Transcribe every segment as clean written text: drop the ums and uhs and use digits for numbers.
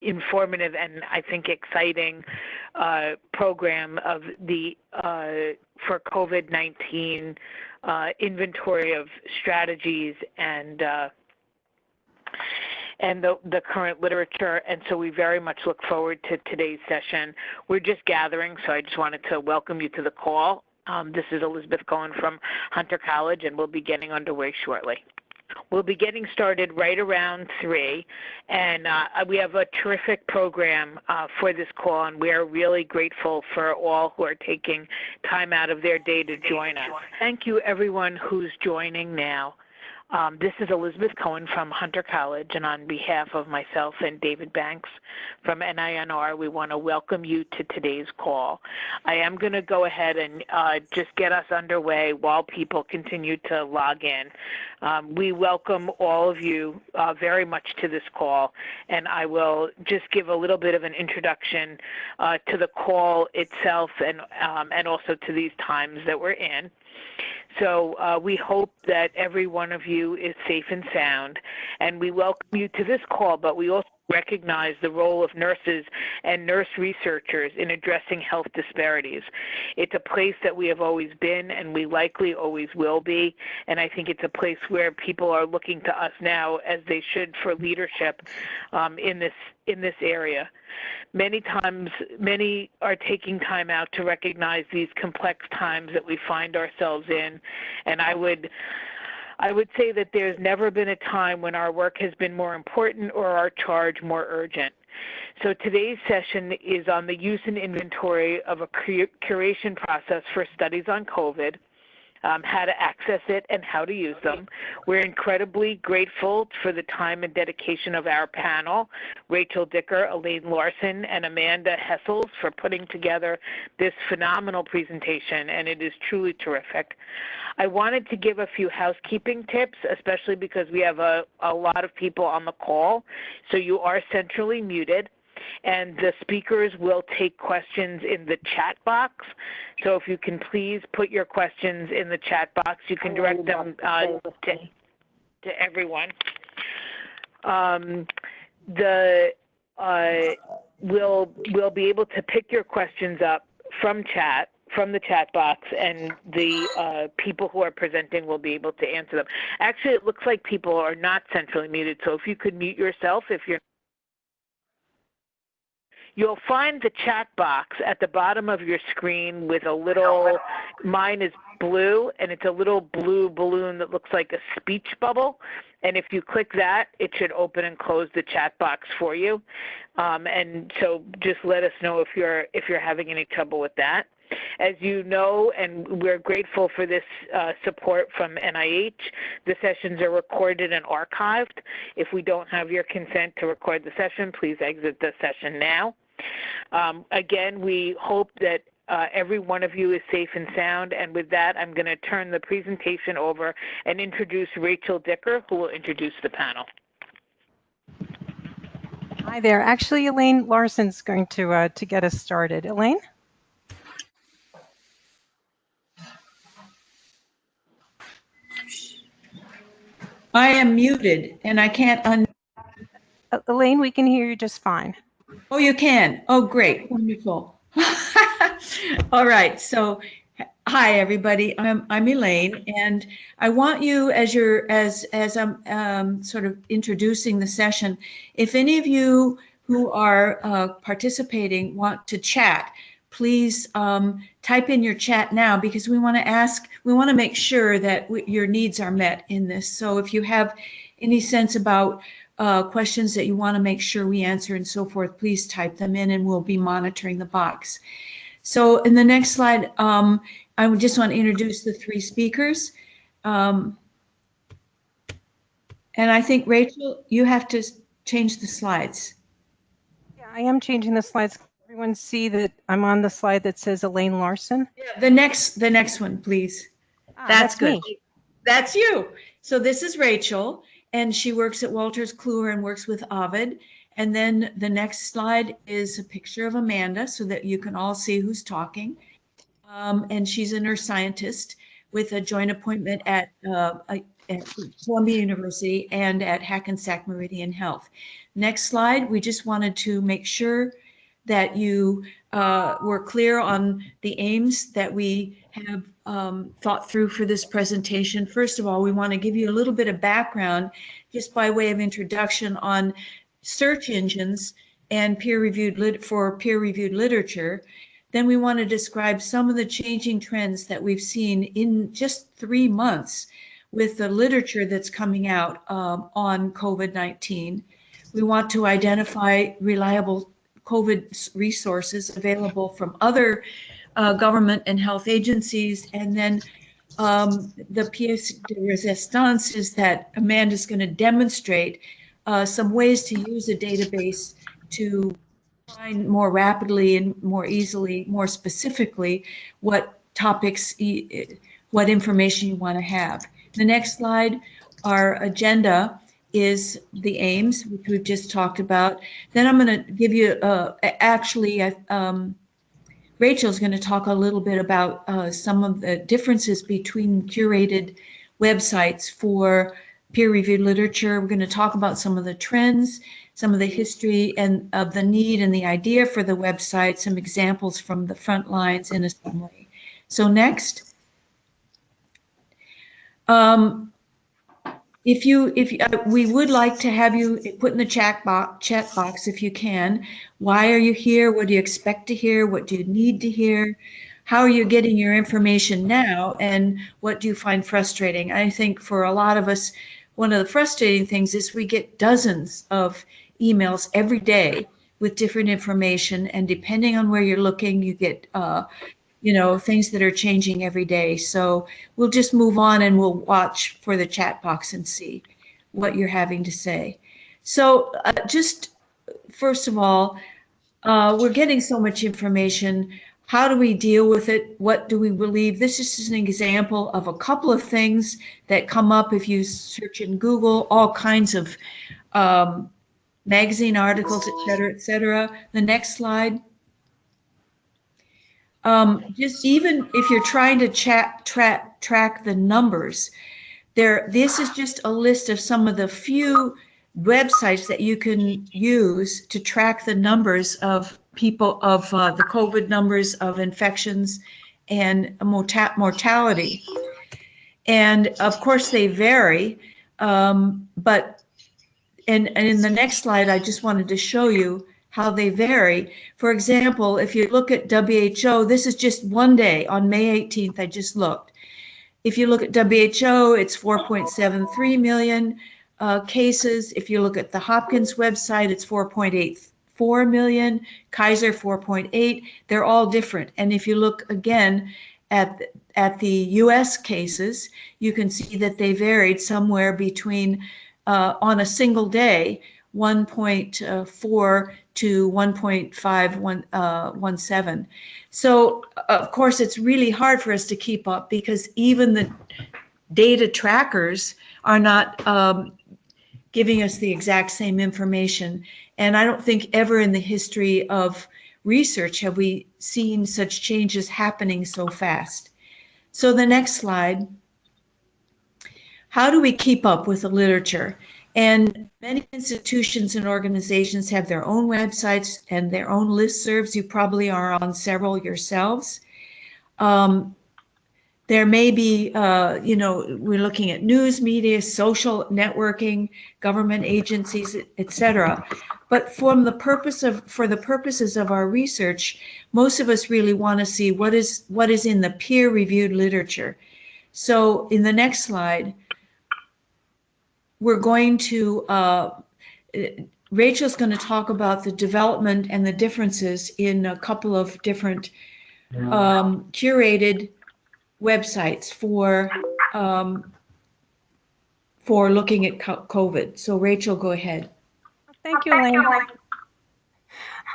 informative and I think exciting program of the for COVID-19 inventory of strategies and the current literature, and so we very much look forward to today's session. We're just gathering, so I just wanted to welcome you to the call. This is Elizabeth Cohen from Hunter College, and we'll be getting underway shortly. We'll be getting started right around 3, and we have a terrific program for this call, and we are really grateful for all who are taking time out of their day to join us. Thank you, everyone who's joining now. This is Elizabeth Cohen from Hunter College, and on behalf of myself and David Banks from NINR, we want to welcome you to today's call. I am going to go ahead and just get us underway while people continue to log in. We welcome all of you very much to this call, and I will just give a little bit of an introduction to the call itself and also to these times that we're in. So we hope that every one of you is safe and sound, and we welcome you to this call, but we also recognize the role of nurses and nurse researchers in addressing health disparities. It's a place that we have always been and we likely always will be, and I think it's a place where people are looking to us now, as they should, for leadership in this area. Many times, many are taking time out to recognize these complex times that we find ourselves in, and I would say that there's never been a time when our work has been more important or our charge more urgent. So today's session is on the use and inventory of a curation process for studies on COVID, how to access it and how to use them. We're incredibly grateful for the time and dedication of our panel, Rachel Dicker, Elaine Larson, and Amanda Hessels, for putting together this phenomenal presentation, and it is truly terrific. I wanted to give a few housekeeping tips, especially because we have a lot of people on the call, so you are centrally muted. And the speakers will take questions in the chat box. So if you can please put your questions in the chat box, you can direct them to everyone. We'll be able to pick your questions up from the chat box, and the people who are presenting will be able to answer them. Actually, it looks like people are not centrally muted, so if you could mute yourself if you're. You'll find the chat box at the bottom of your screen with a little, mine is blue, and it's a little blue balloon that looks like a speech bubble. And if you click that, it should open and close the chat box for you. And so just let us know if you're having any trouble with that. As you know, and we're grateful for this support from NIH, the sessions are recorded and archived. If we don't have your consent to record the session, please exit the session now. Again, we hope that every one of you is safe and sound, and with that, I'm going to turn the presentation over and introduce Rachel Dicker, who will introduce the panel. Hi there. Actually, Elaine Larson's going to get us started. Elaine? I am muted and I can't Elaine, we can hear you just fine. Oh, you can. Oh, great. Wonderful. All right. So, hi, everybody. I'm Elaine, and I want you, as I'm sort of introducing the session, if any of you who are participating want to chat, please type in your chat now, because we want to make sure that your needs are met in this. So if you have any sense about questions that you want to make sure we answer and so forth, please type them in and we'll be monitoring the box. So in the next slide, I would just want to introduce the 3 speakers. And I think, Rachel, you have to change the slides. Yeah, I am changing the slides. Everyone see that I'm on the slide that says Elaine Larson? Yeah, the next one, please. That's good. Me. That's you. So this is Rachel, and she works at Wolters Kluwer and works with Ovid. And then the next slide is a picture of Amanda so that you can all see who's talking. And she's a nurse scientist with a joint appointment at Columbia University and at Hackensack Meridian Health. Next slide. We just wanted to make sure that you were clear on the aims that we have thought through for this presentation. First of all, we want to give you a little bit of background just by way of introduction on search engines and peer-reviewed literature. Then we want to describe some of the changing trends that we've seen in just 3 months with the literature that's coming out on COVID-19. We want to identify reliable COVID resources available from other government and health agencies. And then the pièce de résistance is that Amanda's going to demonstrate some ways to use a database to find more rapidly and more easily, more specifically, what topics, what information you want to have. The next slide, our agenda is the aims, which we've just talked about. Then I'm going to give you, Rachel's going to talk a little bit about some of the differences between curated websites for peer-reviewed literature. We're going to talk about some of the trends, some of the history and of the need and the idea for the website, some examples from the front lines in a summary. So next. We would like to have you put in the chat box if you can. Why are you here? What do you expect to hear? What do you need to hear? How are you getting your information now? And what do you find frustrating? I think for a lot of us, one of the frustrating things is we get dozens of emails every day with different information. And depending on where you're looking, you get things that are changing every day. So we'll just move on and we'll watch for the chat box and see what you're having to say. So just first of all, we're getting so much information. How do we deal with it? What do we believe? This is just an example of a couple of things that come up if you search in Google, all kinds of magazine articles, et cetera, et cetera. The next slide. Just even if you're trying to track the numbers, this is just a list of some of the few websites that you can use to track the numbers of people, of the COVID numbers of infections and mortality. And of course they vary, but in the next slide, I just wanted to show you how they vary. For example, if you look at WHO, this is just one day on May 18th, I just looked. If you look at WHO, it's 4.73 million cases. If you look at the Hopkins website, it's 4.84 million, Kaiser 4.8, they're all different. And if you look again at the US cases, you can see that they varied somewhere between, on a single day, 1.4 to 1.517. So of course it's really hard for us to keep up because even the data trackers are not giving us the exact same information. And I don't think ever in the history of research have we seen such changes happening so fast. So the next slide. How do we keep up with the literature? And many institutions and organizations have their own websites and their own listservs. You probably are on several yourselves. There may be, we're looking at news media, social networking, government agencies, etc. But for the purposes of our research, most of us really want to see what is in the peer-reviewed literature. So in the next slide, we're going to, Rachel's going to talk about the development and the differences in a couple of different curated websites for looking at COVID. So Rachel, go ahead. Thank you, Elaine.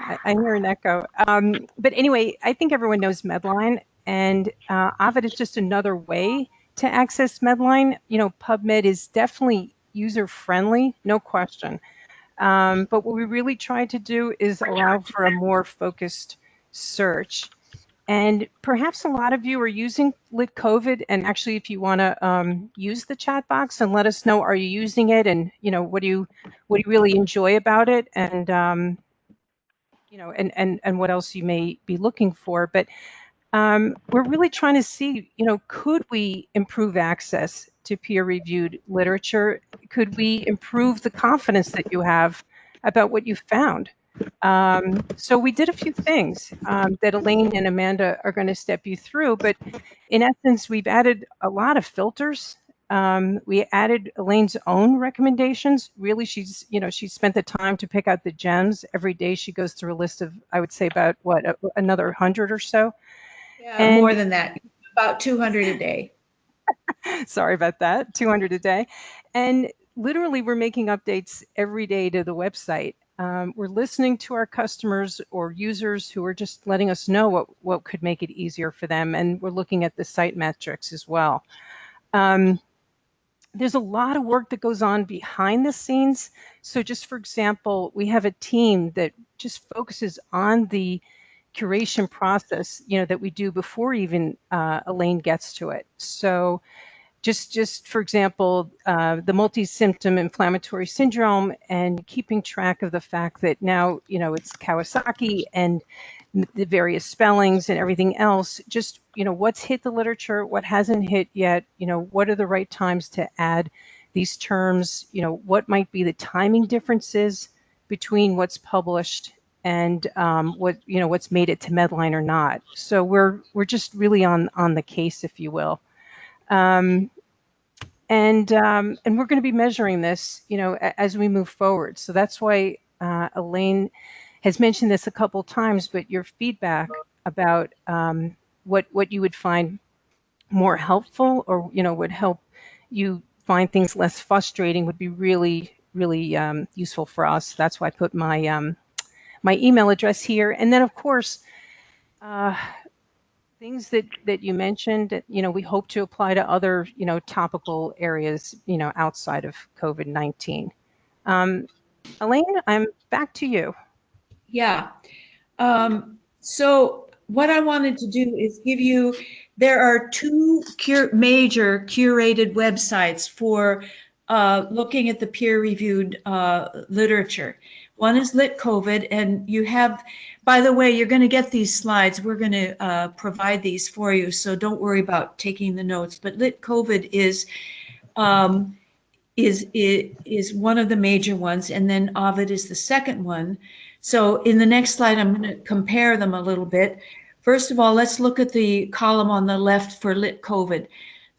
I hear an echo. But anyway, I think everyone knows Medline, and Ovid is just another way to access Medline. PubMed is definitely user-friendly, no question. But what we really try to do is allow for a more focused search. And perhaps a lot of you are using Lit COVID. And actually, if you want to use the chat box and let us know, are you using it, and what do you really enjoy about it, and and what else you may be looking for. But we're really trying to see, could we improve access to peer-reviewed literature? Could we improve the confidence that you have about what you found? So we did a few things that Elaine and Amanda are going to step you through, but in essence, we've added a lot of filters. We added Elaine's own recommendations. Really, she's spent the time to pick out the gems. Every day she goes through a list of, I would say, about another 100 or so. Yeah, And more than that, about 200 a day. sorry about that, 200 a day. And literally, we're making updates every day to the website. We're listening to our customers or users who are just letting us know what could make it easier for them. And we're looking at the site metrics as well. There's a lot of work that goes on behind the scenes. So just for example, we have a team that just focuses on the curation process, that we do before even Elaine gets to it. So just for example, the multi-symptom inflammatory syndrome, and keeping track of the fact that now, it's Kawasaki and the various spellings and everything else, just, what's hit the literature, what hasn't hit yet, what are the right times to add these terms, what might be the timing differences between what's published and what's made it to Medline or not. So we're just really on the case, if you will. And we're going to be measuring this, as we move forward. So that's why Elaine has mentioned this a couple times, but your feedback about what you would find more helpful, or would help you find things less frustrating, would be really, really useful for us. That's why I put my my email address here. And then, of course, things that you mentioned, that, we hope to apply to other, topical areas, outside of COVID-19. Elaine, I'm back to you. Yeah. So what I wanted to do is give you, there are two major curated websites for looking at the peer-reviewed literature. One is Lit COVID, and you have, by the way, you're going to get these slides. We're going to provide these for you, so don't worry about taking the notes. But Lit COVID is one of the major ones, and then Ovid is the second one. So in the next slide, I'm going to compare them a little bit. First of all, let's look at the column on the left for Lit COVID.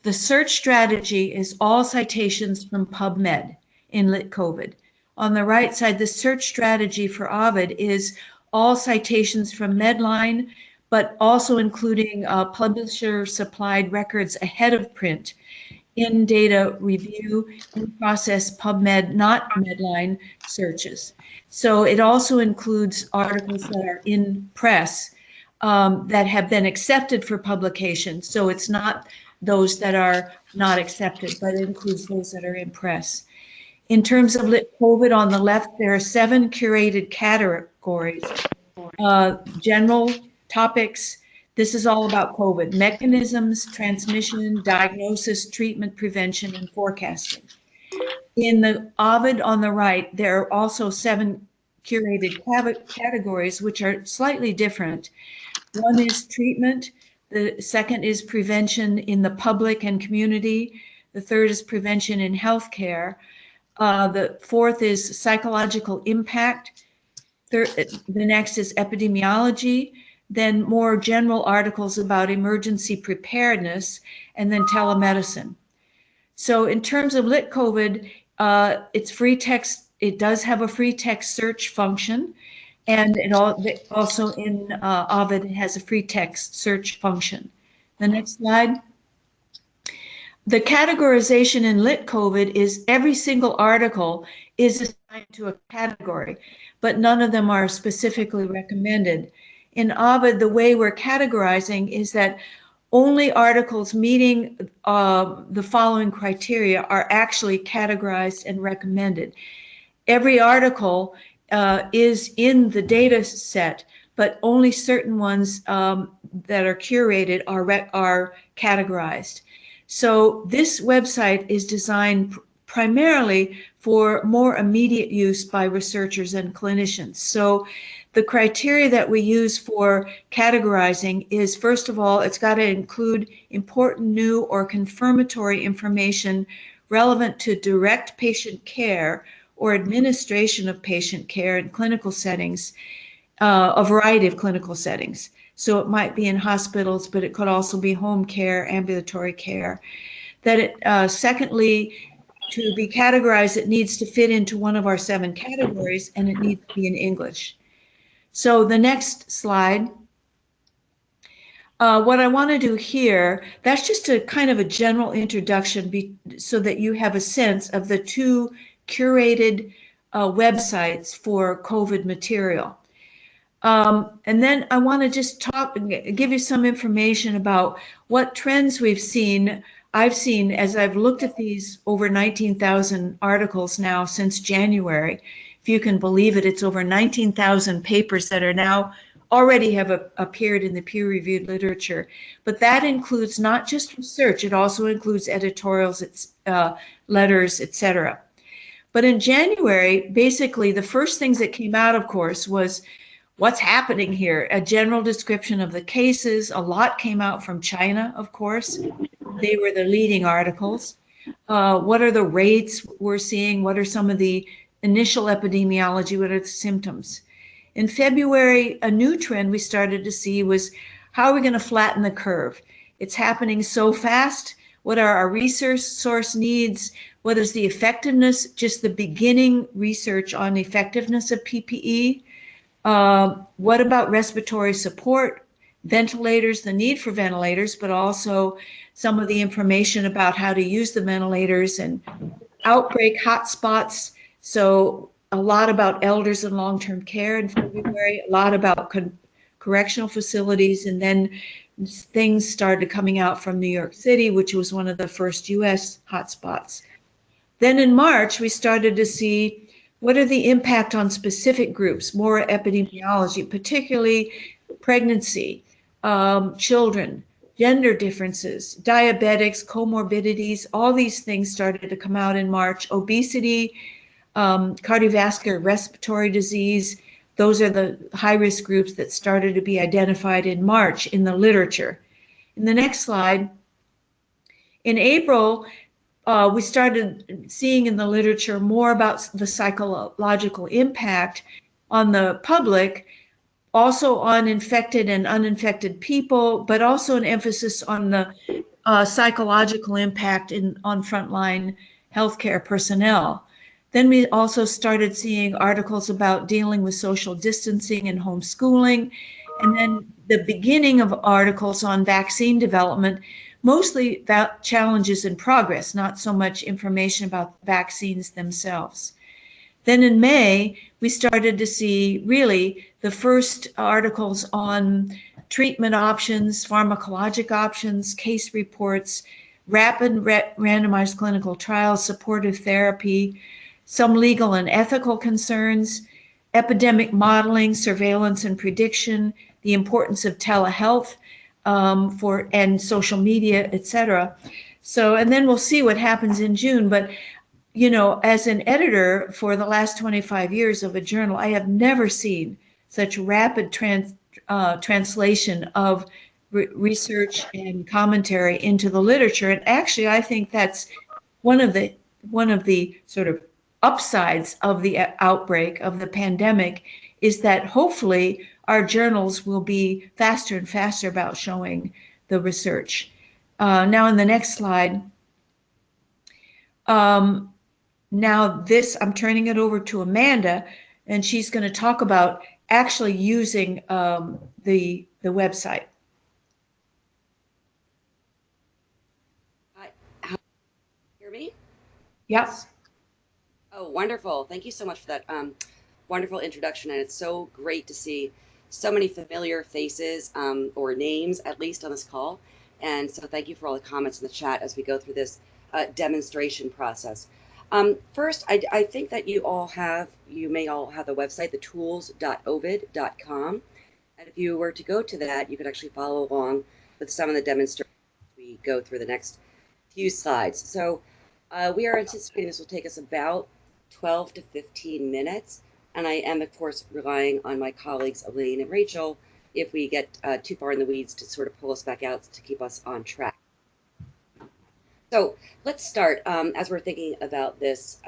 The search strategy is all citations from PubMed in Lit COVID. On the right side, the search strategy for Ovid is all citations from Medline, but also including publisher-supplied records ahead of print, in data review, in process PubMed, not Medline searches. So it also includes articles that are in press that have been accepted for publication. So it's not those that are not accepted, but it includes those that are in press. In terms of Lit COVID on the left, there are 7 curated categories. General topics. This is all about COVID: mechanisms, transmission, diagnosis, treatment, prevention, and forecasting. In the Ovid on the right, there are also 7 curated categories, which are slightly different. One is treatment. The second is prevention in the public and community. The third is prevention in healthcare. The fourth is psychological impact. The next is epidemiology, then more general articles about emergency preparedness, and then telemedicine. So in terms of Lit COVID, it's free text. It does have a free text search function, and it also in Ovid has a free text search function. The next slide. The categorization in Lit COVID is every single article is assigned to a category, but none of them are specifically recommended. In Ovid, the way we're categorizing is that only articles meeting the following criteria are actually categorized and recommended. Every article is in the data set, but only certain ones that are curated are categorized. So this website is designed primarily for more immediate use by researchers and clinicians. So the criteria that we use for categorizing is, first of all, it's got to include important new or confirmatory information relevant to direct patient care or administration of patient care in clinical settings, a variety of clinical settings. So it might be in hospitals, but it could also be home care, ambulatory care. That it, secondly, to be categorized, it needs to fit into one of our 7 categories, and it needs to be in English. So the next slide, what I want to do here, that's just a kind of a general introduction so that you have a sense of the 2 curated websites for COVID material. And then I want to just give you some information about what trends we've seen. I've seen as I've looked at these over 19,000 articles now since January. If you can believe it, it's over 19,000 papers that are now already have appeared in the peer-reviewed literature. But that includes not just research, it also includes editorials, letters, etc. But in January, basically the first things that came out, of course, was what's happening here, a general description of the cases. A lot came out from China, of course. They were the leading articles. What are the rates we're seeing? What are some of the initial epidemiology? What are the symptoms? In February, a new trend we started to see was how are we going to flatten the curve? It's happening so fast. What are our resource needs? What is the effectiveness? Just the beginning research on effectiveness of PPE. What about respiratory support, ventilators, the need for ventilators, but also some of the information about how to use the ventilators and outbreak hotspots. So a lot about elders and long-term care in February, a lot about correctional facilities, and then things started coming out from New York City, which was one of the first US hotspots. Then in March, we started to see what are the impact on specific groups, more epidemiology, particularly pregnancy, children, gender differences, diabetics, comorbidities, all these things started to come out in March. Obesity, cardiovascular respiratory disease, those are the high-risk groups that started to be identified in March in the literature. In the next slide, in April, we started seeing in the literature more about the psychological impact on the public, also on infected and uninfected people, but also an emphasis on the psychological impact on frontline healthcare personnel. Then we also started seeing articles about dealing with social distancing and homeschooling, and then the beginning of articles on vaccine development, mostly about challenges in progress, not so much information about vaccines themselves. Then in May, we started to see really the first articles on treatment options, pharmacologic options, case reports, rapid randomized clinical trials, supportive therapy, some legal and ethical concerns, epidemic modeling, surveillance and prediction, the importance of telehealth, and social media, etc. So, and then we'll see what happens in June. But, you know, as an editor for the last 25 years of a journal, I have never seen such rapid translation of research and commentary into the literature. And actually, I think that's one of the sort of upsides of the outbreak of the pandemic, is that hopefully our journals will be faster and faster about showing the research. Now in the next slide, now this, I'm turning it over to Amanda, and she's going to talk about actually using the website. How hear me? Yes. Oh, wonderful. Thank you so much for that wonderful introduction. And it's so great to see so many familiar faces or names, at least on this call. And so thank you for all the comments in the chat as we go through this demonstration process. First, I think that you may all have the website, thetools.ovid.com. And if you were to go to that, you could actually follow along with some of the demonstrations we go through the next few slides. So we are anticipating this will take us about 12 to 15 minutes. And I am, of course, relying on my colleagues, Elaine and Rachel, if we get too far in the weeds to sort of pull us back out to keep us on track. So let's start as we're thinking about this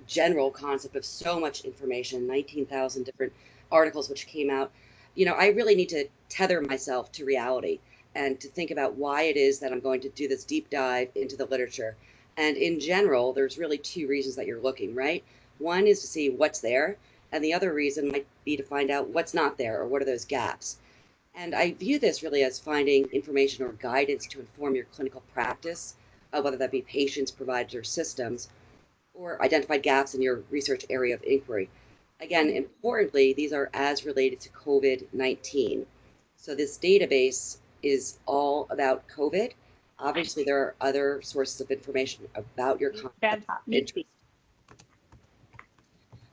general concept of so much information, 19,000 different articles which came out. You know, I really need to tether myself to reality and to think about why it is that I'm going to do this deep dive into the literature. And in general, there's really two reasons that you're looking, right? One is to see what's there, and the other reason might be to find out what's not there or what are those gaps. And I view this really as finding information or guidance to inform your clinical practice, whether that be patients, providers, or systems, or identified gaps in your research area of inquiry. Again, importantly, these are as related to COVID-19. So this database is all about COVID. Obviously, there are other sources of information about your concept of interest.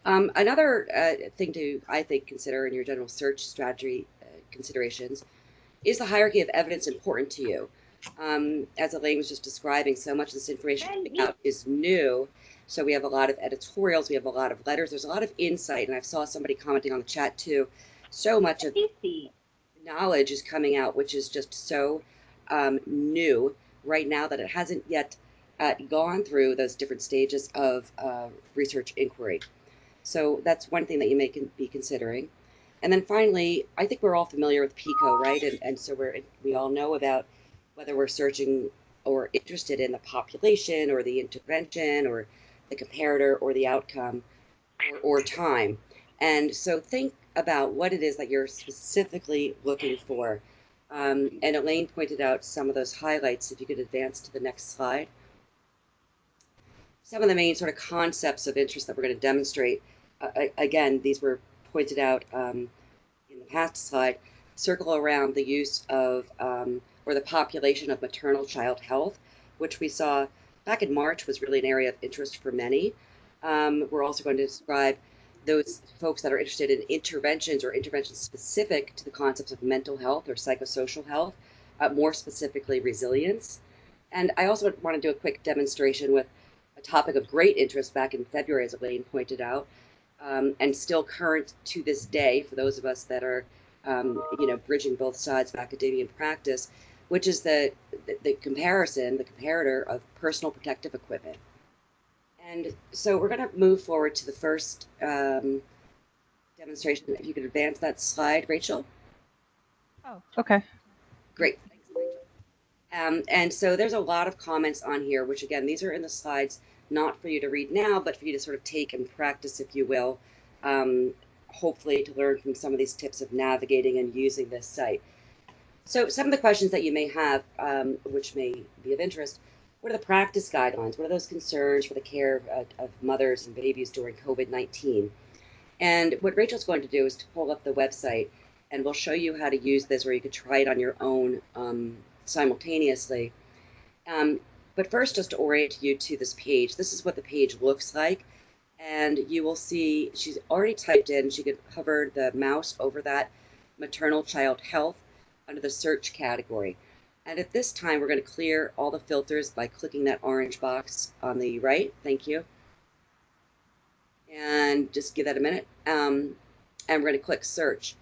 Another thing to, I think, consider in your general search strategy considerations is the hierarchy of evidence important to you? As Elaine was just describing, so much of this information coming out is new. So we have a lot of editorials, we have a lot of letters, there's a lot of insight, and I saw somebody commenting on the chat too. So much of knowledge is coming out, which is just so new right now that it hasn't yet gone through those different stages of research inquiry. So that's one thing that you may be considering. And then finally, I think we're all familiar with PICO, right? And so we all know about whether we're searching or interested in the population or the intervention or the comparator or the outcome or time. And so think about what it is that you're specifically looking for. And Elaine pointed out some of those highlights. If you could advance to the next slide. Some of the main sort of concepts of interest that we're going to demonstrate. Again, these were pointed out in the past slide, circle around the use of or the population of maternal child health, which we saw back in March was really an area of interest for many. We're also going to describe those folks that are interested in interventions or interventions specific to the concepts of mental health or psychosocial health, more specifically resilience. And I also want to do a quick demonstration with a topic of great interest back in February, as Elaine pointed out, and still current to this day for those of us that are, bridging both sides of academia and practice, which is the comparator of personal protective equipment. And so we're going to move forward to the first demonstration. If you could advance that slide, Rachel. Oh, okay. Great. Thanks, Rachel. And so there's a lot of comments on here, which again, these are in the slides, not for you to read now, but for you to sort of take and practice, if you will, hopefully to learn from some of these tips of navigating and using this site. So some of the questions that you may have, which may be of interest, what are the practice guidelines? What are those concerns for the care of mothers and babies during COVID-19? And what Rachel's going to do is to pull up the website, and we'll show you how to use this, or you could try it on your own simultaneously. But first, just to orient you to this page, this is what the page looks like. And you will see she's already typed in, she could hover the mouse over that maternal child health under the search category. And at this time, we're going to clear all the filters by clicking that orange box on the right. Thank you. And just give that a minute. And we're going to click search.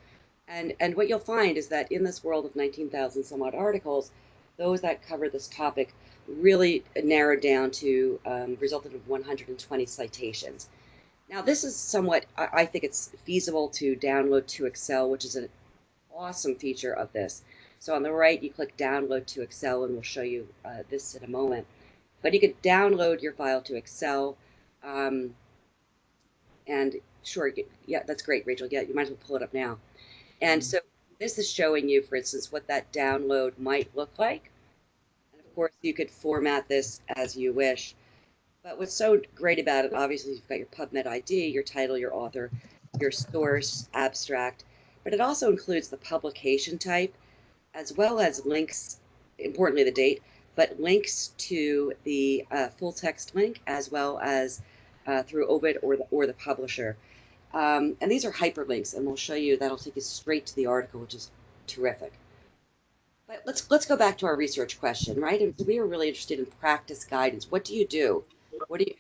And what you'll find is that in this world of 19,000 some odd articles, those that cover this topic really narrowed down to resulted in 120 citations. Now, this is somewhat, I think it's feasible to download to Excel, which is an awesome feature of this. So on the right, you click download to Excel, and we'll show you this in a moment. But you could download your file to Excel. And sure, yeah, that's great, Rachel. Yeah, you might as well pull it up now. And so this is showing you, for instance, what that download might look like. And of course, you could format this as you wish. But what's so great about it, obviously, you've got your PubMed ID, your title, your author, your source, abstract, but it also includes the publication type, as well as links, importantly the date, but links to the full text link, as well as through Ovid or the publisher. And these are hyperlinks, and we'll show you that'll take you straight to the article, which is terrific. But let's go back to our research question, right? And so we were really interested in practice guidance. What do you do?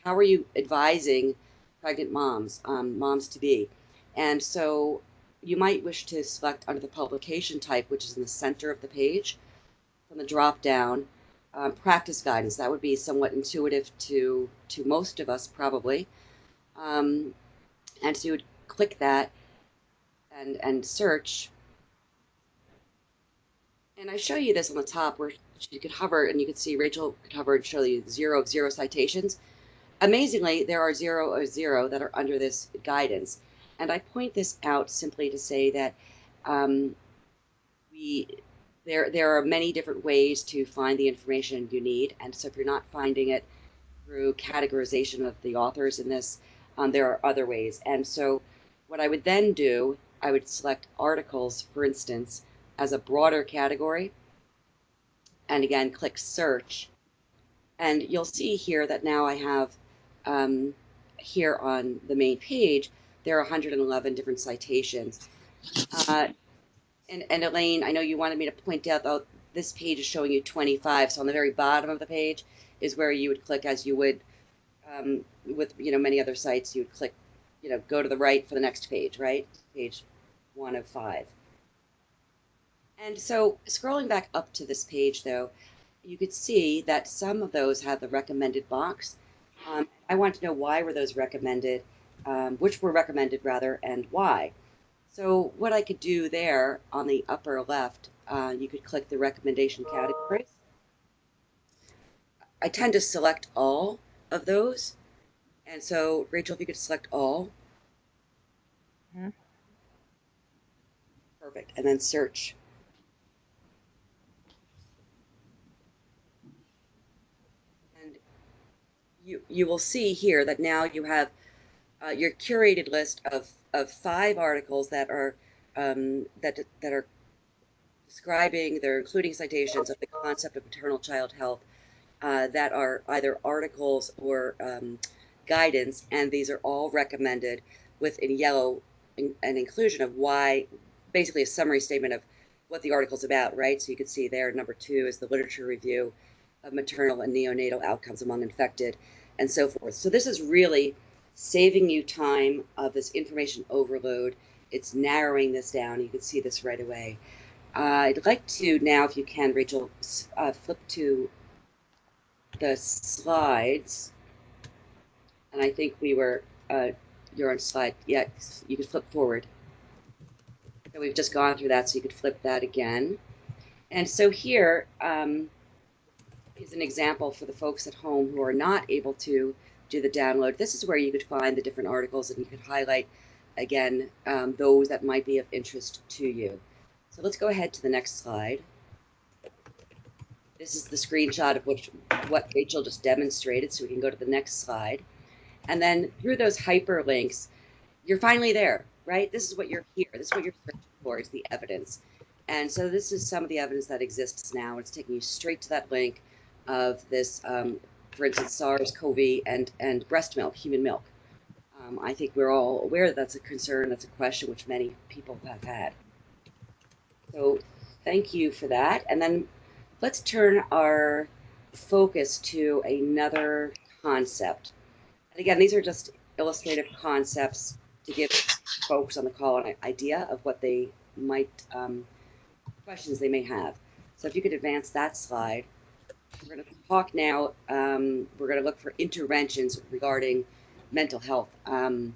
How are you advising pregnant moms, moms to be? And so you might wish to select under the publication type, which is in the center of the page, from the drop down, practice guidance. That would be somewhat intuitive to most of us probably. And so you would click that and search. And I show you this on the top where you could hover and you could see Rachel could hover and show you 0 of 0 citations. Amazingly, there are 0 of 0 that are under this guidance. And I point this out simply to say that there are many different ways to find the information you need. And so if you're not finding it through categorization of the authors in this, there are other ways. And so what I would then do, I would select articles, for instance, as a broader category, and again, click search. And you'll see here that now I have, here on the main page, there are 111 different citations. And Elaine, I know you wanted me to point out, though, this page is showing you 25. So on the very bottom of the page is where you would click, as you would with many other sites. You would click, go to the right for the next page, right? Page 1 of 5. And so scrolling back up to this page, though, you could see that some of those have the recommended box. I want to know why were those recommended, which were recommended rather, and why. So what I could do there on the upper left, you could click the recommendation categories. I tend to select all of those. And so, Rachel, if you could select all. Mhm. Perfect. And then search. And you will see here that now you have your curated list of 5 articles that are that are describing, they're including citations of the concept of maternal-child health that are either articles or guidance, and these are all recommended with in yellow an inclusion of why, basically a summary statement of what the article's about, right? So you can see there, number 2 is the literature review of maternal and neonatal outcomes among infected, and so forth. So this is really saving you time of this information overload. It's narrowing this down. You can see this right away. I'd like to now, if you can, Rachel, flip to the slides. And I think you're on slide, yeah, you could flip forward. So we've just gone through that, so you could flip that again. And so here is an example for the folks at home who are not able to do the download. This is where you could find the different articles, and you could highlight, again, those that might be of interest to you. So let's go ahead to the next slide. This is the screenshot of what Rachel just demonstrated, so we can go to the next slide. And then through those hyperlinks, you're finally there, right? This is what you're here. This is what you're searching for, is the evidence. And so this is some of the evidence that exists now. It's taking you straight to that link of this, for instance, SARS-CoV and breast milk, human milk. I think we're all aware that that's a concern, that's a question which many people have had. So thank you for that. And then let's turn our focus to another concept. And again, these are just illustrative concepts to give folks on the call an idea of what they might, questions they may have. So if you could advance that slide, we're going to talk now, we're going to look for interventions regarding mental health. And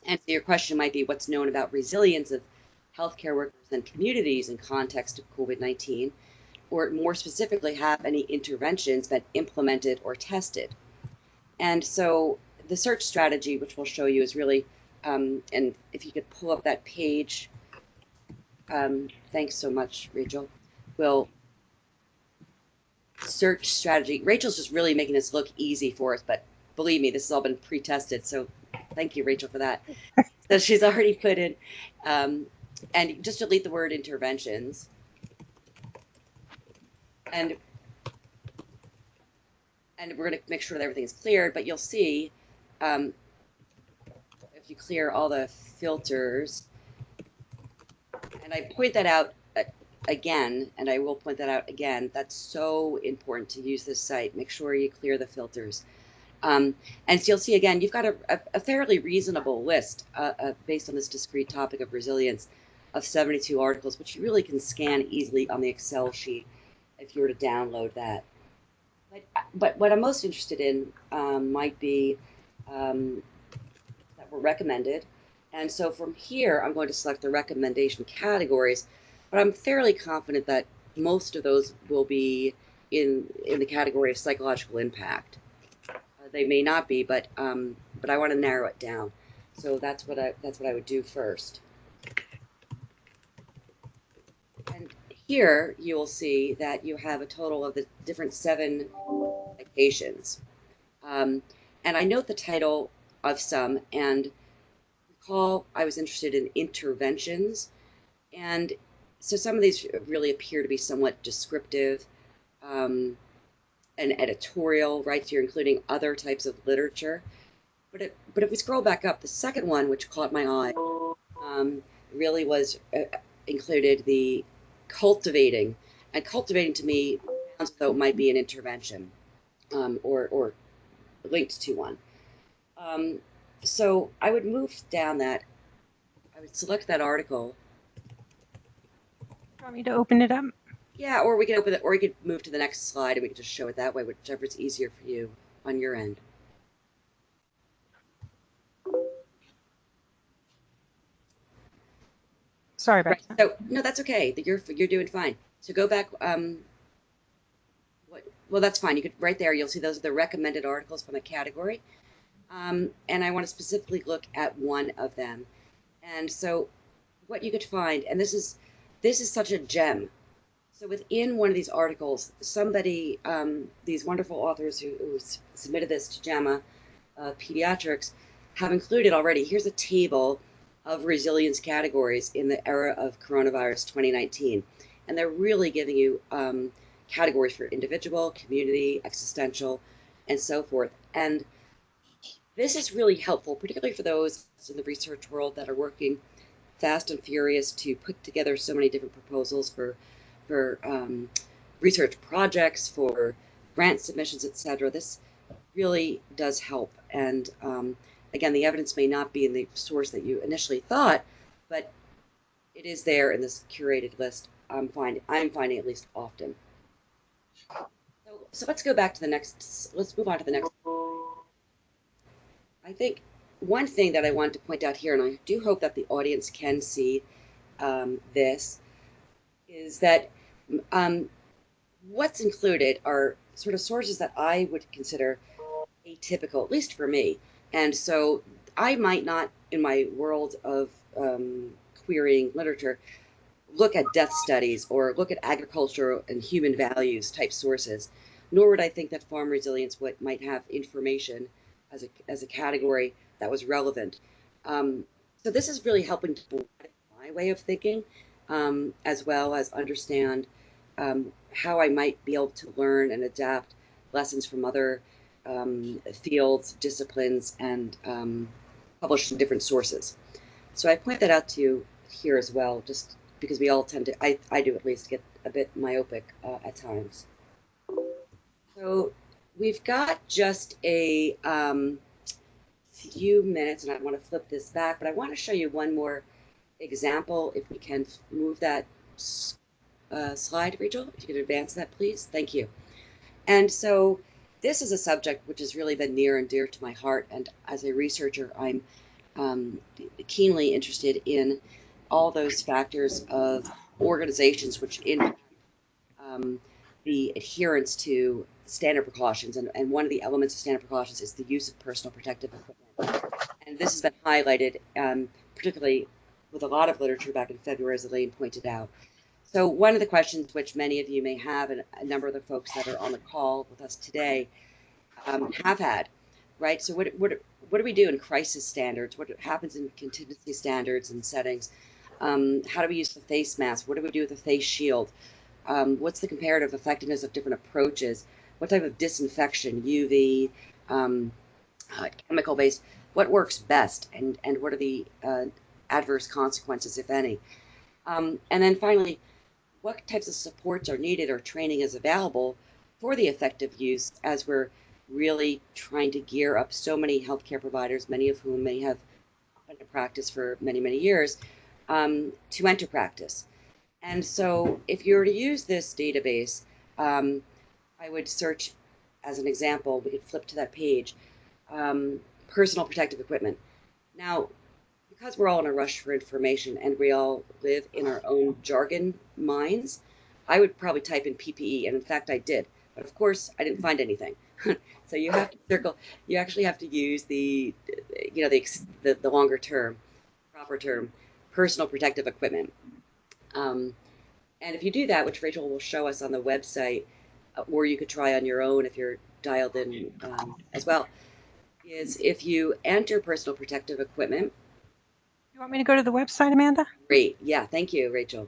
so your question might be, what's known about resilience of healthcare workers and communities in context of COVID-19, or more specifically, have any interventions been implemented or tested? And so the search strategy, which we'll show you, is really, and if you could pull up that page, thanks so much, Rachel. Will search strategy. Rachel's just really making this look easy for us, but believe me, this has all been pre-tested. So thank you, Rachel, for that. So she's already put in, and just delete the word interventions. And we're going to make sure that everything is cleared, but you'll see, if if you clear all the filters, and I point that out again, and I will point that out again, that's so important to use this site. Make sure you clear the filters. And so you'll see again, you've got a fairly reasonable list based on this discrete topic of resilience of 72 articles, which you really can scan easily on the Excel sheet if you were to download that. But what I'm most interested in might be that were recommended. And so from here, I'm going to select the recommendation categories, but I'm fairly confident that most of those will be in the category of psychological impact. They may not be, but I want to narrow it down. So that's what I would do first. And here you will see that you have a total of the different 7 citations. And I note the title of some, and recall I was interested in interventions. And so some of these really appear to be somewhat descriptive and editorial, right? So you're including other types of literature. But if we scroll back up, the second one, which caught my eye, really was included the cultivating. And cultivating to me sounds as though it might be an intervention or linked to one. So I would move down that. I would select that article. Do you want me to open it up? Yeah, or we could open it, or we could move to the next slide and we could just show it that way, whichever is easier for you on your end. Sorry about that. So no, that's okay. You're doing fine. So go back. Well, that's fine. You could right there. You'll see those are the recommended articles from a category, and I want to specifically look at one of them. And so, what you could find, and this is such a gem. So within one of these articles, somebody, these wonderful authors who submitted this to JAMA Pediatrics, have included already. Here's a table of resilience categories in the era of coronavirus 2019. And they're really giving you categories for individual, community, existential, and so forth. And this is really helpful, particularly for those in the research world that are working fast and furious to put together so many different proposals for research projects, for grant submissions, etc. This really does help. And again, the evidence may not be in the source that you initially thought, but it is there in this curated list. I'm finding at least often. So let's go back to the next. Let's move on to the next. I think one thing that I want to point out here, and I do hope that the audience can see this, is that what's included are sort of sources that I would consider atypical, at least for me. And so I might not, in my world of querying literature, look at death studies or look at agricultural and human values type sources, nor would I think that farm resilience might have information as a category that was relevant. So this is really helping to broaden my way of thinking, as well as understand how I might be able to learn and adapt lessons from other fields, disciplines, and published in different sources. So I point that out to you here as well, just because we all tend to, I do at least, get a bit myopic at times. So we've got just a few minutes, and I want to flip this back, but I want to show you one more example, if we can move that slide, Rachel, if you could advance that, please. Thank you. And so this is a subject which has really been near and dear to my heart, and as a researcher, I'm keenly interested in all those factors of organizations which impact the adherence to standard precautions. And one of the elements of standard precautions is the use of personal protective equipment. And this has been highlighted, particularly with a lot of literature back in February, as Elaine pointed out. So one of the questions which many of you may have, and a number of the folks that are on the call with us today have had, right? So what do we do in crisis standards? What happens in contingency standards and settings? How do we use the face mask? What do we do with the face shield? What's the comparative effectiveness of different approaches? What type of disinfection, UV, chemical-based? what works best, and what are the adverse consequences, if any. And then finally, what types of supports are needed or training is available for the effective use, as we're really trying to gear up so many healthcare providers, many of whom may have been in practice for many, many years, to enter practice. And so if you were to use this database, I would search, as an example, we could flip to that page, personal protective equipment. Now, because we're all in a rush for information and we all live in our own jargon minds, I would probably type in PPE, and in fact I did, but of course I didn't find anything. So you have to circle, you actually have to use the, the longer term, proper term, personal protective equipment. And if you do that, which Rachel will show us on the website, or you could try on your own if you're dialed in as well, is if you enter personal protective equipment. You want me to go to the website, Amanda? Great. Yeah. Thank you, Rachel.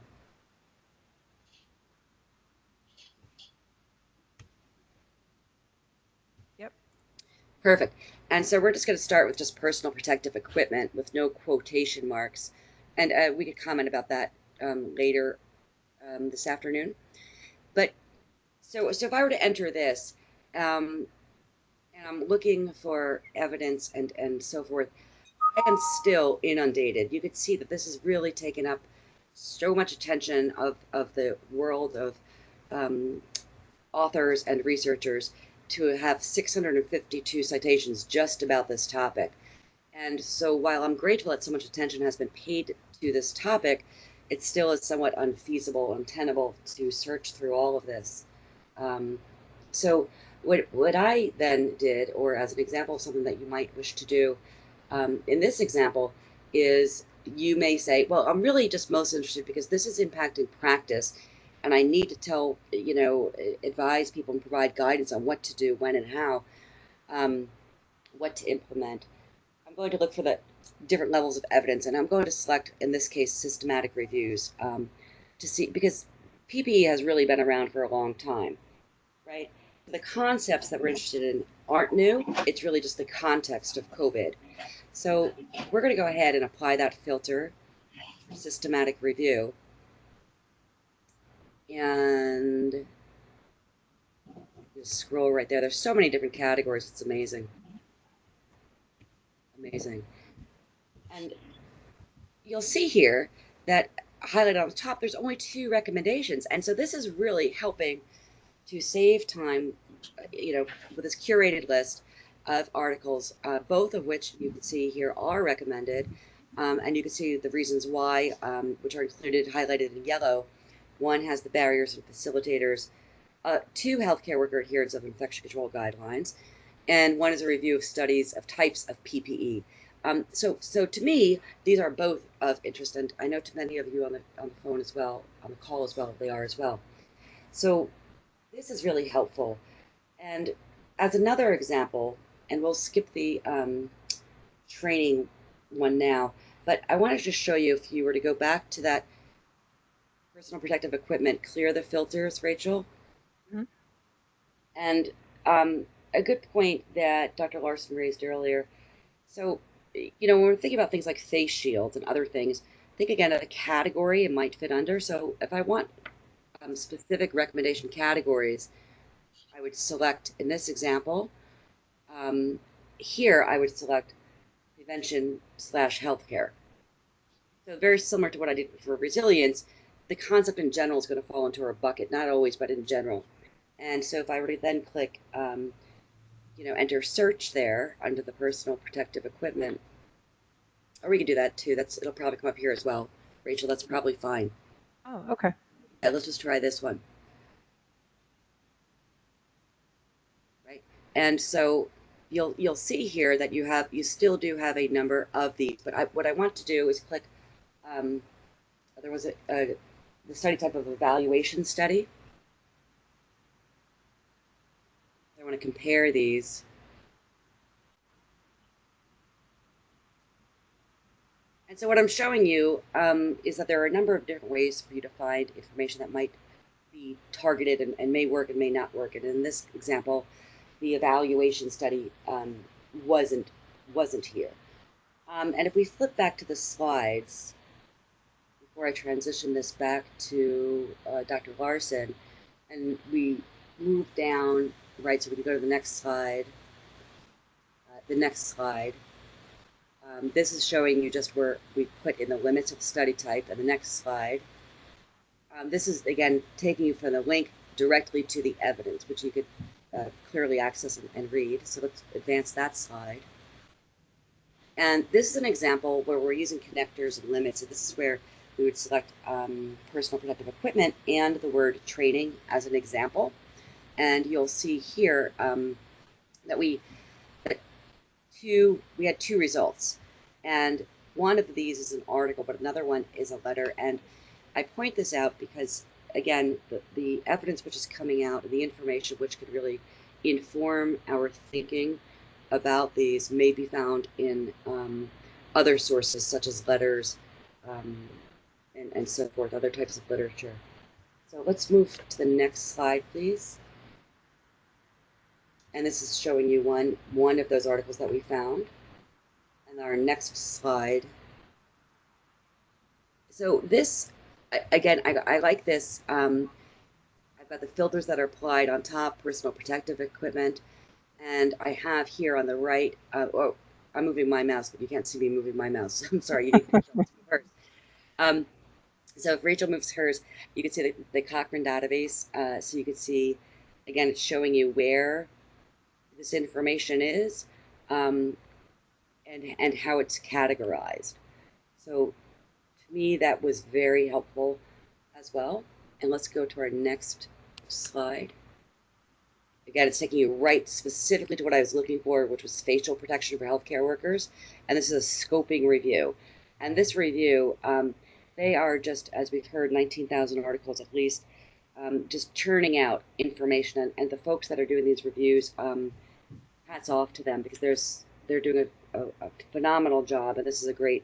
Yep. Perfect. And so we're just going to start with just personal protective equipment with no quotation marks. And we could comment about that later this afternoon. But so if I were to enter this, and I'm looking for evidence and so forth, I am still inundated. You could see that this has really taken up so much attention of the world of authors and researchers to have 652 citations just about this topic. And so while I'm grateful that so much attention has been paid to this topic, it still is somewhat unfeasible, untenable to search through all of this. So what I then did, or as an example of something that you might wish to do, in this example, is you may say, well, I'm really just most interested because this is impacting practice, and I need to tell, advise people and provide guidance on what to do, when and how, what to implement. I'm going to look for the different levels of evidence, and I'm going to select, in this case, systematic reviews, to see, because PPE has really been around for a long time, right? The concepts that we're interested in aren't new. It's really just the context of COVID. So we're going to go ahead and apply that filter for systematic review. And just scroll right there. There's so many different categories. It's amazing. Amazing. And you'll see here that highlighted on the top, there's only 2 recommendations. And so this is really helping to save time, with this curated list of articles, both of which you can see here are recommended. And you can see the reasons why, which are included, highlighted in yellow. One has the barriers and facilitators, 2 healthcare worker adherence of infection control guidelines, and 1 is a review of studies of types of PPE. So to me, these are both of interest, and I know to many of you on the phone as well, on the call as well, they are as well. So this is really helpful. And as another example, and we'll skip the training one now, but I wanted to show you, if you were to go back to that personal protective equipment, clear the filters, Rachel. Mm-hmm. And a good point that Dr. Larson raised earlier. So, when we're thinking about things like face shields and other things, think again of the category it might fit under. So if I want specific recommendation categories, I would select, in this example, here I would select prevention/healthcare. So very similar to what I did for resilience, the concept in general is going to fall into our bucket, not always, but in general. And so if I were to then click, enter search there under the personal protective equipment, or we can do that too. It'll probably come up here as well. Rachel, that's probably fine. Oh, okay. Yeah, let's just try this one. Right. And so you'll see here that you still do have a number of these, but what I want to do is click, there was the study type of evaluation study. I want to compare these. And so what I'm showing you is that there are a number of different ways for you to find information that might be targeted and may work and may not work. And in this example, the evaluation study wasn't wasn't here. And if we flip back to the slides, before I transition this back to Dr. Larson, and we move down, right, so we can go to the next slide. This is showing you just where we put in the limits of the study type, and the next slide. This is, again, taking you from the link directly to the evidence, which you could clearly access and read. So let's advance that slide. And this is an example where we're using connectors and limits. So this is where we would select personal protective equipment and the word training as an example. And you'll see here that we had two results. And one of these is an article, but another one is a letter. And I point this out because, again, the evidence which is coming out and the information which could really inform our thinking about these may be found in other sources such as letters and so forth, other types of literature. So let's move to the next slide, please. And this is showing you one of those articles that we found. And our next slide. So this, again, I like this. I've got the filters that are applied on top, personal protective equipment. And I have here on the right, oh, I'm moving my mouse, but you can't see me moving my mouse. I'm sorry, you need to control hers. So if Rachel moves hers, you can see the Cochrane database. So you can see, again, it's showing you where this information is and how it's categorized. So to me, that was very helpful as well. And let's go to our next slide. Again, it's taking you right specifically to what I was looking for, which was facial protection for healthcare workers. And this is a scoping review. And this review, they are just, as we've heard, 19,000 articles at least, just churning out information. And the folks that are doing these reviews, hats off to them because they're doing a phenomenal job. And this is a great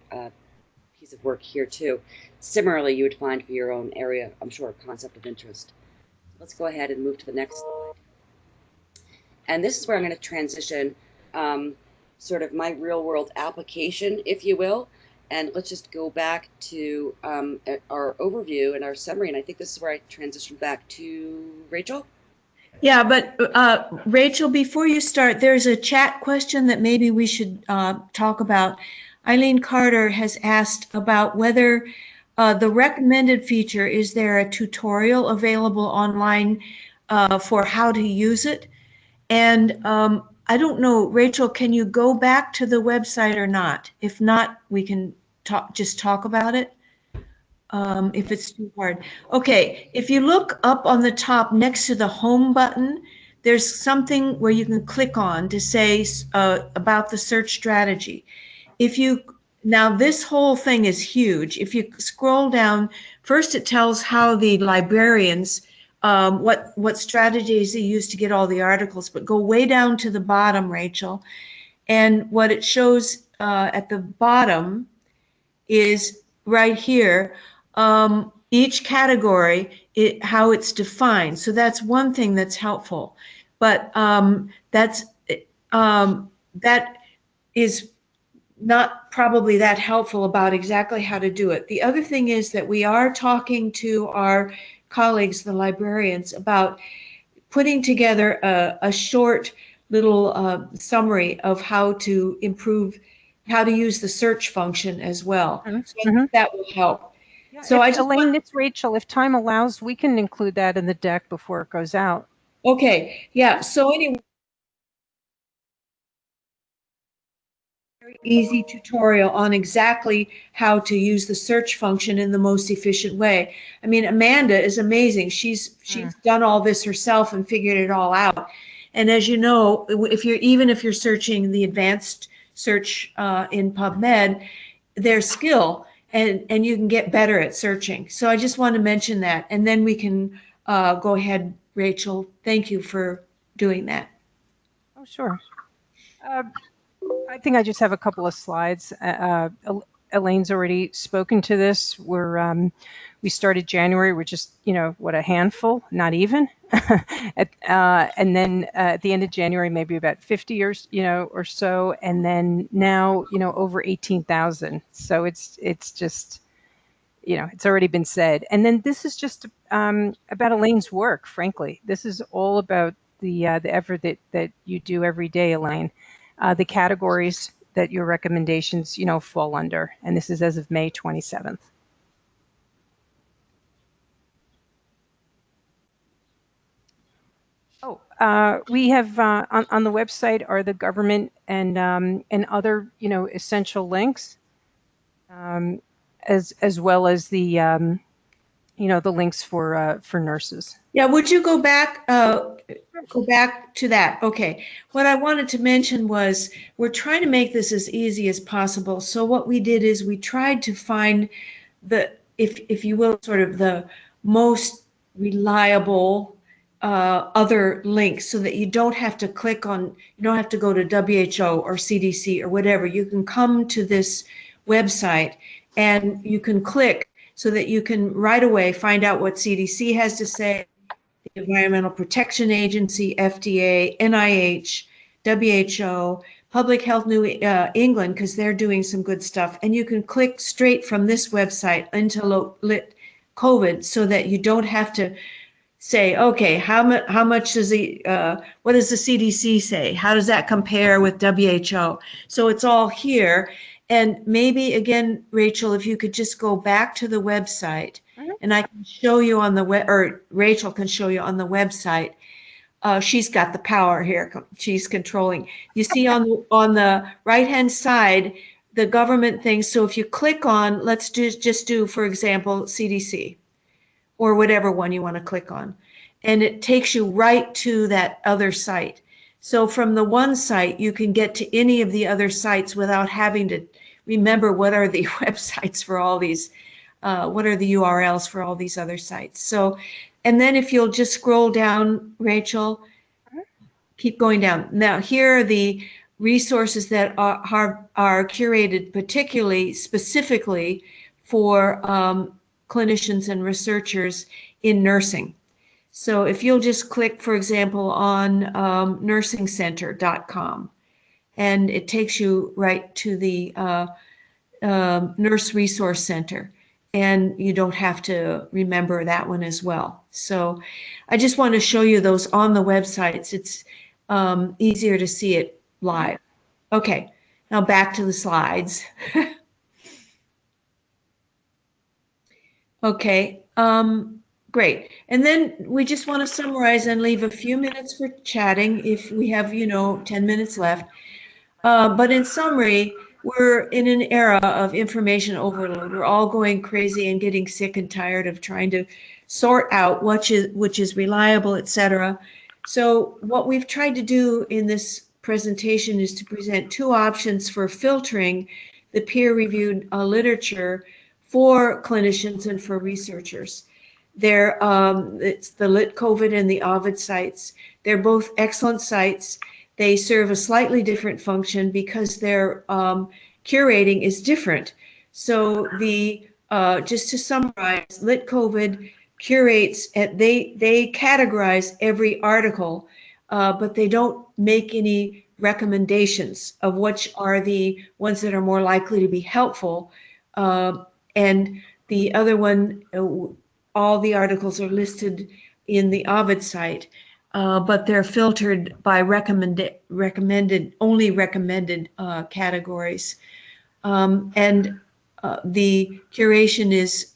piece of work here, too. Similarly, you would find for your own area, I'm sure, a concept of interest. Let's go ahead and move to the next slide. And this is where I'm going to transition sort of my real world application, if you will. And let's just go back to our overview and our summary. And I think this is where I transition back to Rachel. Yeah, but Rachel, before you start, there's a chat question that maybe we should talk about. Eileen Carter has asked about whether the recommended feature, is there a tutorial available online for how to use it? And I don't know, Rachel, can you go back to the website or not? If not, we can just talk about it if it's too hard. Okay, if you look up on the top next to the home button, there's something where you can click on to say about the search strategy. Now this whole thing is huge. If you scroll down, first it tells how the librarians what strategies they use to get all the articles, but go way down to the bottom, Rachel. And what it shows at the bottom is right here, each category, how it's defined. So that's one thing that's helpful. But that is not probably that helpful about exactly how to do it. The other thing is that we are talking to our colleagues, the librarians, about putting together a short little summary of how to improve, how to use the search function as well. Mm-hmm. So I think that will help. Yeah, So Elaine, it's Rachel. If time allows, we can include that in the deck before it goes out. Okay, yeah. So anyway, very easy tutorial on exactly how to use the search function in the most efficient way. I mean, Amanda is amazing. She's done all this herself and figured it all out. And as you know, even if you're searching the advanced search in PubMed, there's skill and you can get better at searching. So I just want to mention that, and then we can go ahead, Rachel. Thank you for doing that. Oh, sure. I think I just have a couple of slides. Elaine's already spoken to this. We started January, we're just, what, a handful, not even. And then at the end of January, maybe about 50 or so. And then now, over 18,000. So it's just, it's already been said. And then this is just about Elaine's work, frankly. This is all about the effort that you do every day, Elaine. The categories that your recommendations, fall under. And this is as of May 27th. We have on the website are the government and other essential links, as well as the the links for nurses. Yeah, would you go back to that? Okay. What I wanted to mention was we're trying to make this as easy as possible. So what we did is we tried to find if you will, sort of the most reliable other links, so that you don't have to you don't have to go to WHO or CDC or whatever. You can come to this website and you can click so that you can right away find out what CDC has to say, the Environmental Protection Agency, FDA, NIH, WHO, Public Health New England, because they're doing some good stuff. And you can click straight from this website into Lit COVID, so that you don't have to say, okay, how much does what does the CDC say? How does that compare with WHO? So it's all here. And maybe again, Rachel, if you could just go back to the website, and I can show you on the web, or Rachel can show you on the website. She's got the power here. She's controlling. You see on the right-hand side, the government thing. So if you click on, let's just do, for example, CDC, or whatever one you want to click on, and it takes you right to that other site. So from the one site, you can get to any of the other sites without having to remember what are the websites for all these, what are the URLs for all these other sites. So, and then if you'll just scroll down, Rachel, keep going down. Now here are the resources that are curated particularly, specifically for clinicians and researchers in nursing. So if you'll just click, for example, on nursingcenter.com, and it takes you right to the Nurse Resource Center, and you don't have to remember that one as well. So I just want to show you those on the websites. It's easier to see it live. Okay, now back to the slides. Okay, great. And then we just want to summarize and leave a few minutes for chatting if we have, 10 minutes left. But in summary, we're in an era of information overload. We're all going crazy and getting sick and tired of trying to sort out which is reliable, etc. So what we've tried to do in this presentation is to present two options for filtering the peer-reviewed literature for clinicians and for researchers. It's the Lit COVID and the Ovid sites. They're both excellent sites. They serve a slightly different function because their curating is different. So just to summarize, Lit COVID curates, they categorize every article, but they don't make any recommendations of which are the ones that are more likely to be helpful. And the other one, all the articles are listed in the Ovid site, but they're filtered by only recommended categories. And the curation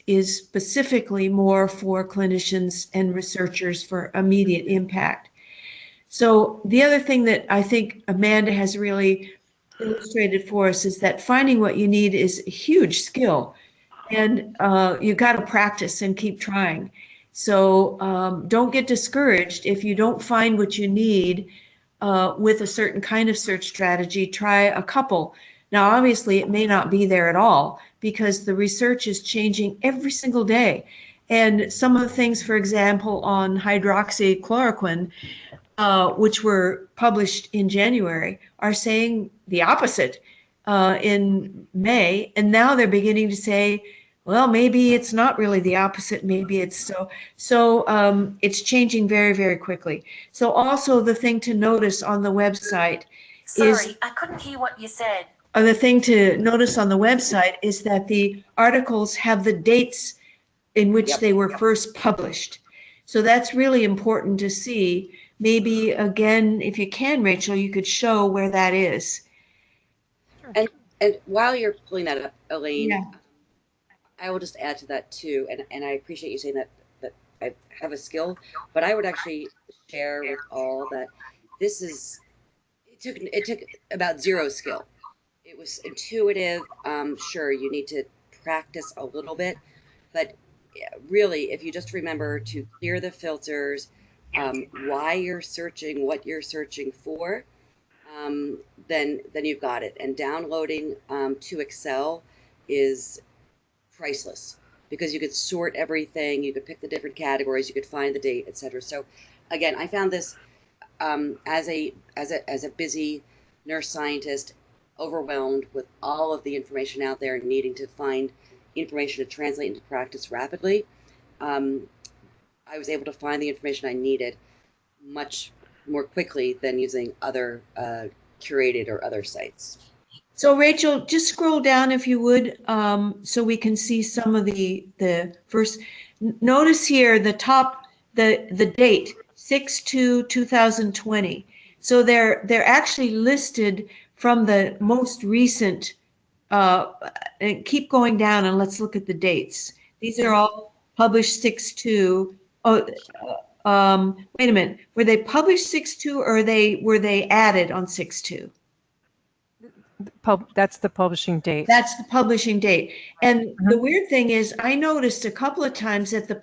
is specifically more for clinicians and researchers for immediate impact. So the other thing that I think Amanda has really illustrated for us is that finding what you need is a huge skill. And you got to practice and keep trying. So don't get discouraged if you don't find what you need with a certain kind of search strategy. Try a couple. Now, obviously, it may not be there at all because the research is changing every single day. And some of the things, for example, on hydroxychloroquine, which were published in January, are saying the opposite. in May, and now they're beginning to say, well, maybe it's not really the opposite. Maybe it's it's changing very, very quickly. So also the thing to notice on the website Sorry, I couldn't hear what you said. The thing to notice on the website is that the articles have the dates in which they were first published. So that's really important to see. Maybe again, if you can, Rachel, you could show where that is. And while you're pulling that up, Elaine, Yeah. I will just add to that too. And I appreciate you saying that I have a skill, but I would actually share with all that it took about zero skill. It was intuitive. Sure, you need to practice a little bit, but really, if you just remember to clear the filters, why you're searching, what you're searching for, then you've got it. And downloading to Excel is priceless because you could sort everything, you could pick the different categories, you could find the date, etc. So, again, I found this as a busy nurse scientist, overwhelmed with all of the information out there and needing to find information to translate into practice rapidly. I was able to find the information I needed much more quickly than using other curated or other sites. So Rachel, just scroll down if you would, so we can see some of the first. Notice here the top, the date 6/2/2020. So they're actually listed from the most recent. And keep going down and let's look at the dates. These are all published 6/2. Oh, wait a minute. Were they published 6/2 or were they added on 6/2? That's the publishing date. That's the publishing date. And the weird thing is, I noticed a couple of times that the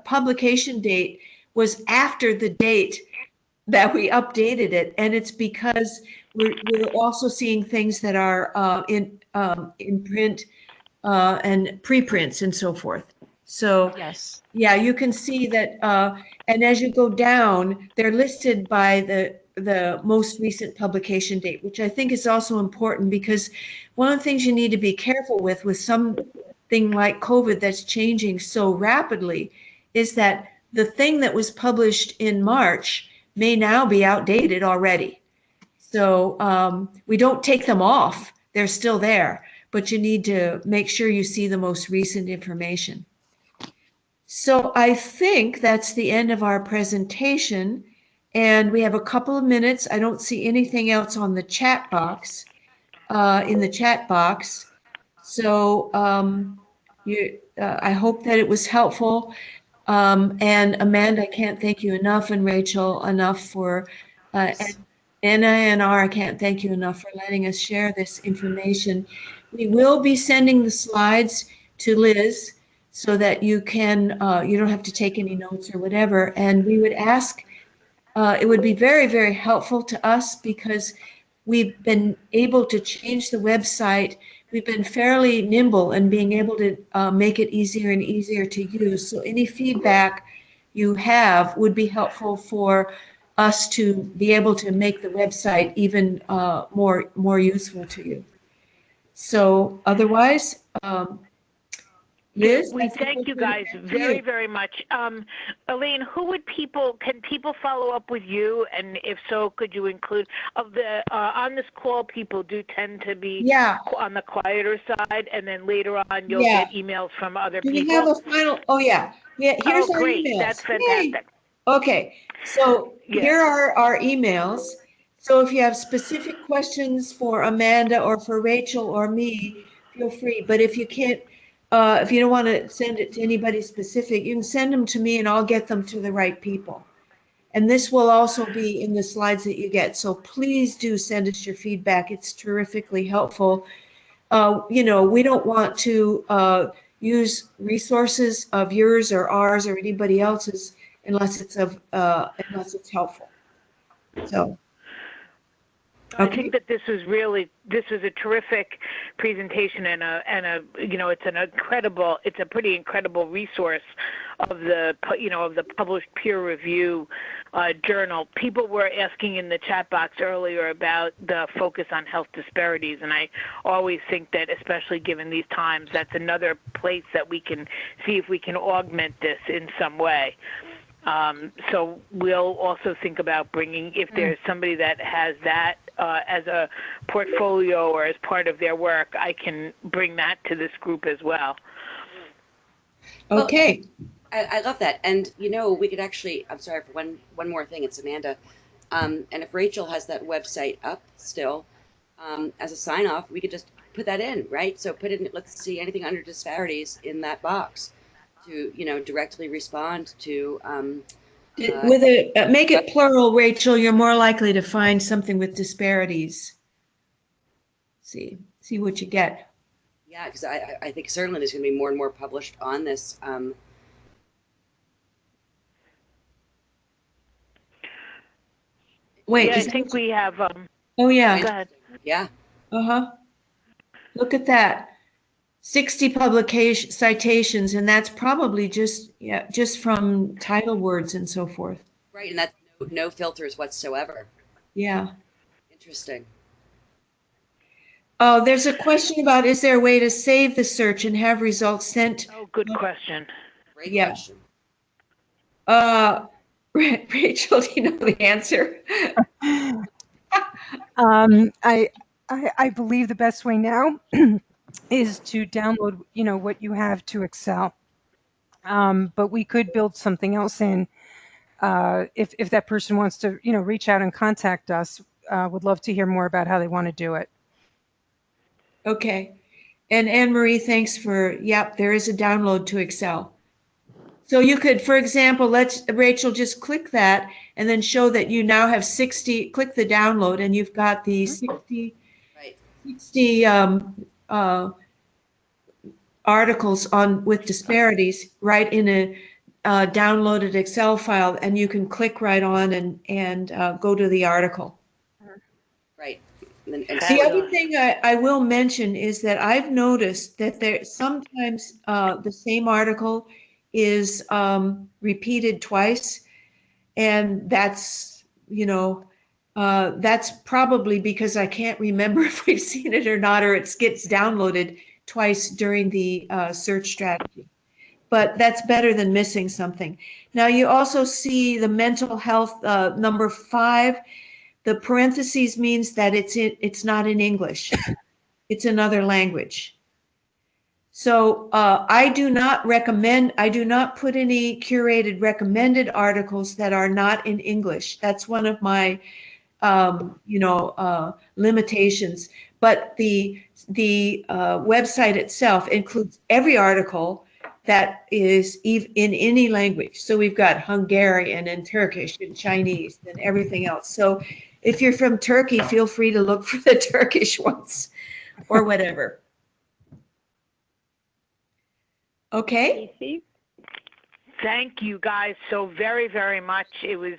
publication date was after the date that we updated it, and it's because we're also seeing things that are in print and preprints and so forth. So Yes. yeah, you can see that, and as you go down, they're listed by the most recent publication date, which I think is also important because one of the things you need to be careful with something like COVID that's changing so rapidly is that the thing that was published in March may now be outdated already. So we don't take them off, they're still there, but you need to make sure you see the most recent information. So I think that's the end of our presentation, and we have a couple of minutes. I don't see anything else on the chat box, in the chat box. So I hope that it was helpful. And Amanda, I can't thank you enough, and Rachel enough for, and Anna and I can't thank you enough for letting us share this information. We will be sending the slides to Liz so that you can, you don't have to take any notes or whatever. And we would ask, it would be very, very helpful to us because we've been able to change the website. We've been fairly nimble in being able to make it easier and easier to use. So any feedback you have would be helpful for us to be able to make the website even more useful to you. So otherwise, Liz, we thank you guys very, very much. Elaine, can people follow up with you? And if so, could you include on this call, people do tend to be on the quieter side, and then later on you'll get emails from other people. Do we have a final? Oh yeah. Here's our great. emails. That's fantastic. Yay. Okay, so here are our emails. So if you have specific questions for Amanda or for Rachel or me, feel free. But if you can't, if you don't want to send it to anybody specific, you can send them to me and I'll get them to the right people. And this will also be in the slides that you get. So please do send us your feedback. It's terrifically helpful. You know, we don't want to use resources of yours or ours or anybody else's unless it's helpful. So. I think that this was a terrific presentation and it's a pretty incredible resource of the published peer review journal. People were asking in the chat box earlier about the focus on health disparities, and I always think that, especially given these times, that's another place that we can see if we can augment this in some way. So we'll also think about bringing, if there's somebody that has that as a portfolio or as part of their work, I can bring that to this group as well. Okay. Well, I love that. And, we could actually, I'm sorry for one more thing, it's Amanda. And if Rachel has that website up still, as a sign off, we could just put that in, right? So put in, let's see anything under disparities in that box to, directly respond to. With make it plural, Rachel, you're more likely to find something with disparities. See what you get. Yeah, because I think certainly there's going to be more and more published on this. Wait, yeah, I think we have. Oh yeah. Go ahead. Yeah. Look at that. 60 publication citations, and that's probably just from title words and so forth. Right, and that's no filters whatsoever. Yeah. Interesting. Oh, there's a question about, is there a way to save the search and have results sent? Oh, good question. Great question. Rachel, do you know the answer? I believe the best way now is to download, what you have to Excel. But we could build something else in if that person wants to, reach out and contact us. Would love to hear more about how they want to do it. Okay. And Anne Marie, thanks for, there is a download to Excel. So you could, for example, Rachel, just click that and then show that you now have 60, click the download, and you've got the 60 articles with disparities right in a downloaded Excel file, and you can click right on and go to the article. Right. The other thing I will mention is that I've noticed that there sometimes the same article is repeated twice, and that's that's probably because I can't remember if we've seen it or not, or it gets downloaded twice during the search strategy. But that's better than missing something. Now you also see the mental health number 5. The parentheses means that it's not in English. It's another language. So I do not put any curated recommended articles that are not in English. That's one of my limitations. But the website itself includes every article that is in any language. So we've got Hungarian and Turkish and Chinese and everything else. So if you're from Turkey, feel free to look for the Turkish ones or whatever. Okay. Thank you guys so very, very much. It was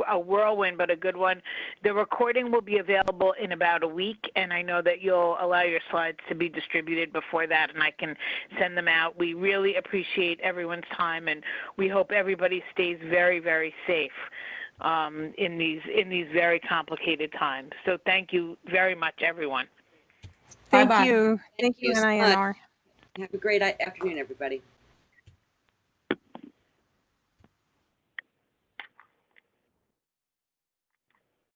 a whirlwind, but a good one. The recording will be available in about a week, and I know that you'll allow your slides to be distributed before that, and I can send them out. We really appreciate everyone's time, and we hope everybody stays very, very safe in these very complicated times. So thank you very much, everyone. Thank Bye-bye. you. Thank you, so NINR. Have a great afternoon, everybody.